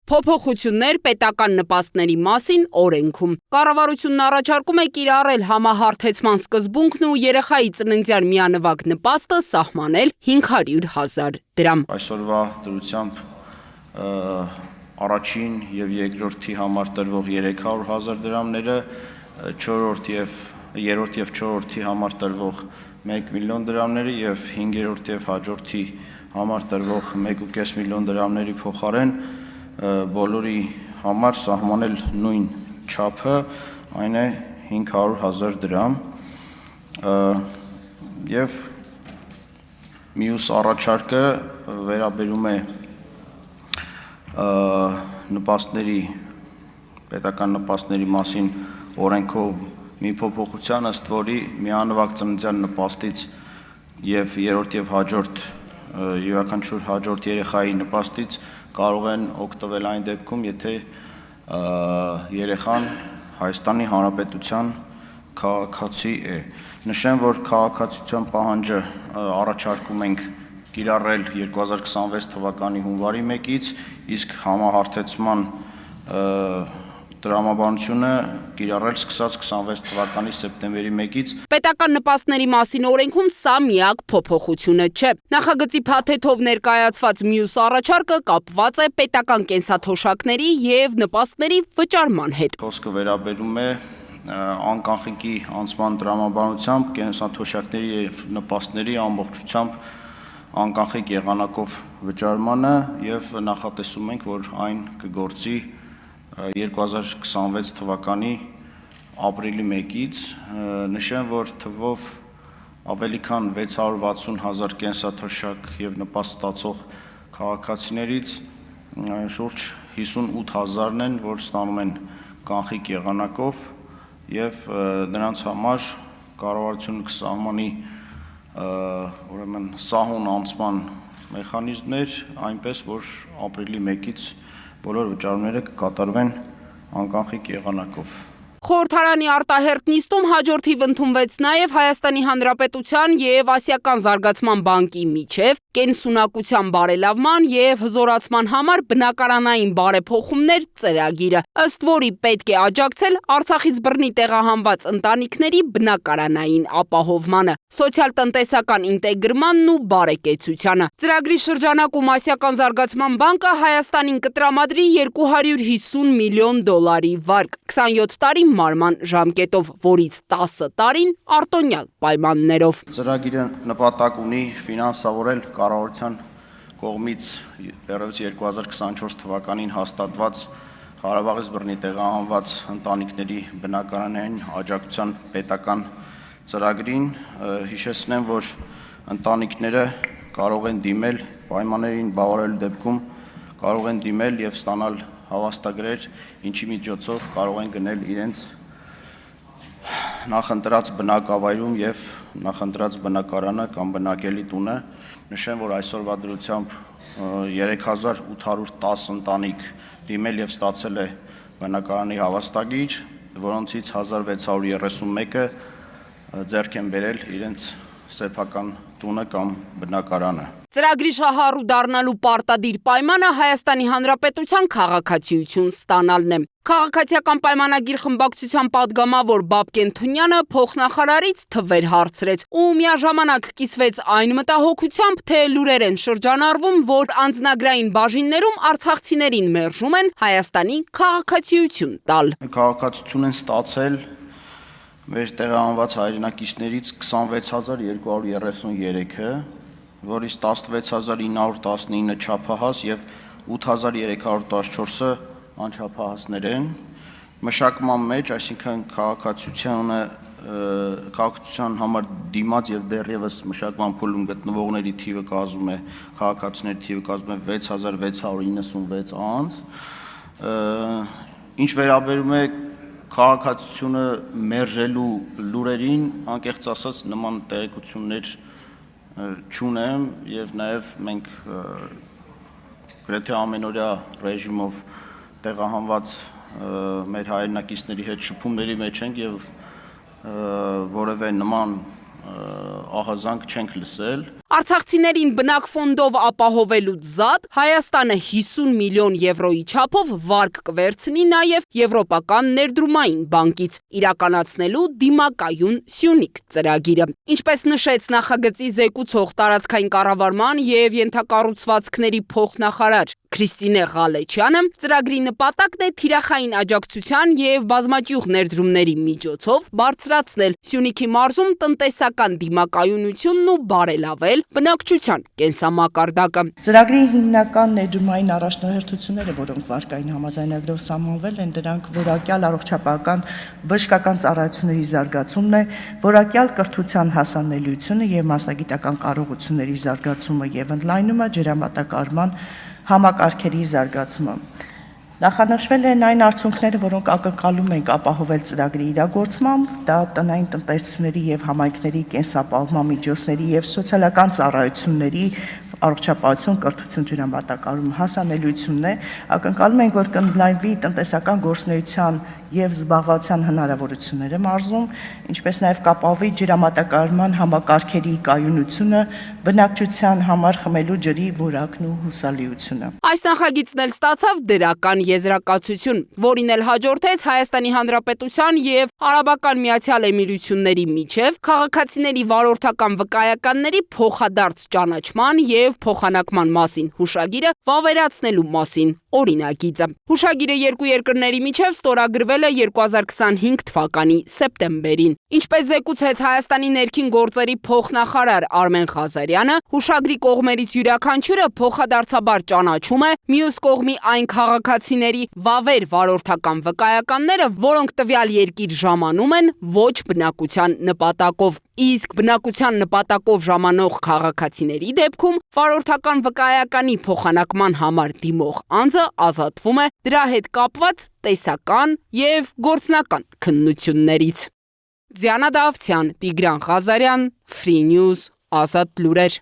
Փոփոխություններ պետական նպաստների մասին օրենքում։ Կառավարությունն առաջարկում է կիրառել համահարթեցման սկզբունքն ու երեխայի ծննդյան միանվագ նպաստը սահմանել 500,000 դրամ։ Այսօրվա դրությամբ առաջին և երկրորդի համար տրվող 300,000 դրամները, երրորդ և չորրորդի համար տրվող 1 միլիոն դրամները և 5-րդ և հաջորդի համար տրվող 1,5 միլիոն դրամների փոխարեն բոլորի համար սահմանել նույն չափը, այն է 500,000 դրամ, և մյուս առաջարկը վերաբերում է պետական նպաստների մասին օրենքով մի փոփոխության, ըստ որի միանվագ ծննդյան նպաստից և երրորդ և յուրաքանչյուր հաջորդ երեխայի նպաստից կարող են օգտվել այն դեպքում, եթե երեխան Հայաստանի Հանրապետության քաղաքացի է։ Նշեմ, որ քաղաքացիության պահանջը առաջարկում ենք կիրառել 2026 թվականի հունվարի 1-ից, իսկ համահարթեցման տրամաբանությունը կիրառել սկսած 26 թվականի սեպտեմբերի 1-ից։ Պետական նպաստների մասին օրենքում սա միակ փոփոխությունը չէ։ Նախագծի փաթեթով ներկայացված մյուս առաջարկը կապված է պետական կենսաթոշակների և նպաստների վճարման հետ։ Խոսքը վերաբերում է անկանխիկի անցման տրամաբանությամբ կենսաթոշակների և նպաստների ամբողջությամբ անկանխիկ եղանակով վճարմանը և նախատեսում ենք, որ այն կգործի 2026 թվականի ապրիլի 1-ից։ Նշեմ, որ թվով ավելի քան 660,000 կենսաթոշակ և նպաստ ստացող քաղաքացիներից շուրջ 58,000-ն են, որ ստանում են կանխիկ եղանակով, և նրանց համար կառավարությունը կսահմանի սահուն անցման մեխանիզմներ, այնպես, որ ապրիլի 1-ից բոլոր վճարումները կկատարվեն անկանխիկ եղանակով։ Խորհրդարանի արտահերթ նիստում հաջորդիվ ընդունվեց նաև Հայաստանի Հանրապետության և Ասիական զարգացման բանկի միջև կենսունակության բարելավման և հզորացման համար բնակարանային բարեփոխումներ ծրագիրը, ըստ որի պետք է աջակցել Արցախից բռնի տեղահանված ընտանիքների բնակարանային ապահովմանը, սոցիալ-տնտեսական ինտեգրմանն ու բարեկեցությանը։ Ծրագրի շրջանակում Ասիական զարգացման բանկը Հայաստանին կտրամադրի $250 միլիոն վարկ, 27 տարի մարման ժամկետով, որից 10 տարին արտոնյալ պայմաններով։ Ծրագիրը նպատակ ունի ֆինանսավորել կառավարության կողմից դեռևս 2024 թվականին հաստատված Ղարաբաղից բռնի տեղահանված ընտանիքների բնակարանային աջակցության պետական ծրագրին։ Հիշեցնեմ, որ ընտանիքները կարող են դիմել պայմաններին բավարարելու դեպքում կարող են դիմել և ստանալ հավաստագրեր, ինչի միջոցով կարող են գնել իրենց նախընտրած բնակավայրում և նախընտրած բնակարանը կամ բնակելի տունը։ Նշեմ, որ այսօրվա դրությամբ 3810 ընտանիք դիմել և ստացել է բնակարանի հավաստագիր, որոնցից 1631-ը ձեռք են բերել իրենց սեփական տունը կամ բնակարանը։ Ծրագրի շահառու դառնալու պարտադիր պայմանը Հայաստանի Հանրապետության քաղաքացիություն ստանալն է։ Քաղաքացիական պայմանագիր խմբակցության պատգամավոր Բաբկեն Թունյանը փոխնախարարից թվեր հարցրեց ու միաժամանակ կիսվեց այն մտահոգությամբ, թե լուրեր են շրջանառվում, որ անձնագրային բաժիններում արցախցիներին մերժում են Հայաստանի քաղաքացիություն տալ։ Քաղաքացիություն են ստացել մեր տեղահանված հայրենակիցներից 26233-ը, որից 16919-ը չափահաս և 8314-ը անչափահասներ են։ Մշակման մեջ, այսինքն քաղաքացիության համար դիմաց և դեռևս մշակման փուլում գտնվողների թիվը կազմում է 6696 անձ։ Ինչ վերաբերում է քաղաքացիությունը մերժելու լուրերին, անկեղծ ասած նման տեղեկություններ չունեմ, և նաև մենք գրեթե ամենօրյա ռեժիմով տեղահանված մեր հայրենակիցների հետ շփումների մեջ ենք և որևէ նման ահազանգ չենք լսել։ Արցախցիներին բնակֆոնդով ապահովելուց զատ Հայաստանը 50 միլիոն եվրոյի չափով վարկ կվերցնի նաև Եվրոպական ներդրումային բանկից, իրականացնելու դիմակայուն Սյունիք ծրագիրը։ Ինչպես նշեց նախագծի զեկուցող տարածքային կառավարման և ենթակառուցվածքների փոխնախարար Քրիստինե Ղալեչյանը, ծրագրի նպատակն է թիրախային աջակցության և բազմաճյուղ ներդրումների միջոցով բարձրացնել Սյունիքի մարզում տնտեսական դիմակայունությունն ու բարելավել բնակչության կենսամակարդակը։ Ծրագրի հիմնական ներդրումային առաջնահերթությունները, որոնք վարկային համաձայնագրով սահմանվել են, դրանք որակյալ առողջապահական բժշկական ծառայությունների զարգացումն է, որակյալ կրթության հասանելիությունը և մասնագիտական կարողությունների զարգացումը և ընդլայնումը, ջրամատակարարման համակարգերի զարգացումը։ Նախանշվել են այն արդյունքները, որոնք ակնկալում ենք ապահովել ծրագրի իրագործմամբ, դա տնային տնտեսությունների և համայնքների կենսապահովման միջոցների և սոցիալական ծառայությունների առողջապահություն, կրթություն, ջրամատակարարում հասանելիությունն է, ակնկալում ենք, որ կընդլայնվի տնտեսական գործունեության և զբաղվածության հնարավորությունները մարզում, ինչպես նաև կապահովի ջրամատակարարման համակարգերի կայունությունը, բնակչության համար խմելու ջրի որակն ու հուսալիությունը։ Այս նախագիծն էլ ստացավ դրական եզրակացություն, որին էլ հաջորդեց Հայաստանի Հանրապետության և Արաբական Միացյալ Էմիրությունների միջև քաղաքացիների վարորդական վկայականների փոխադարձ ճանաչման և փոխանակման մասին հուշագիրը վավերացնելու մասին օրինագիծը։ Հուշագիրը երկու երկրների միջև ստորագրվել է 2025 թվականի սեպտեմբերին։ Ինչպես զեկուցեց Հայաստանի ներքին գործերի փոխնախարար Արմեն Ղազարյանը, հուշագրի կողմերից յուրաքանչյուրը փոխադարձաբար ճանաչում է մյուս կողմի այն քաղաքացիների վավեր վարորդական վկայականները, որոնք տվյալ երկիր ժամանում են ոչ բնակության նպատակով։ Իսկ բնակության նպատակով ժամանող քաղաքացիների դեպքում վարորդական վկայականի փոխանակման համար դիմող անձը ազատվում է դրա հետ կապված տեսական և գործնական քննություններից։ Դիանա Դավթյան, Տիգրան Ղազարյան, Free News, Ազատ լուրեր։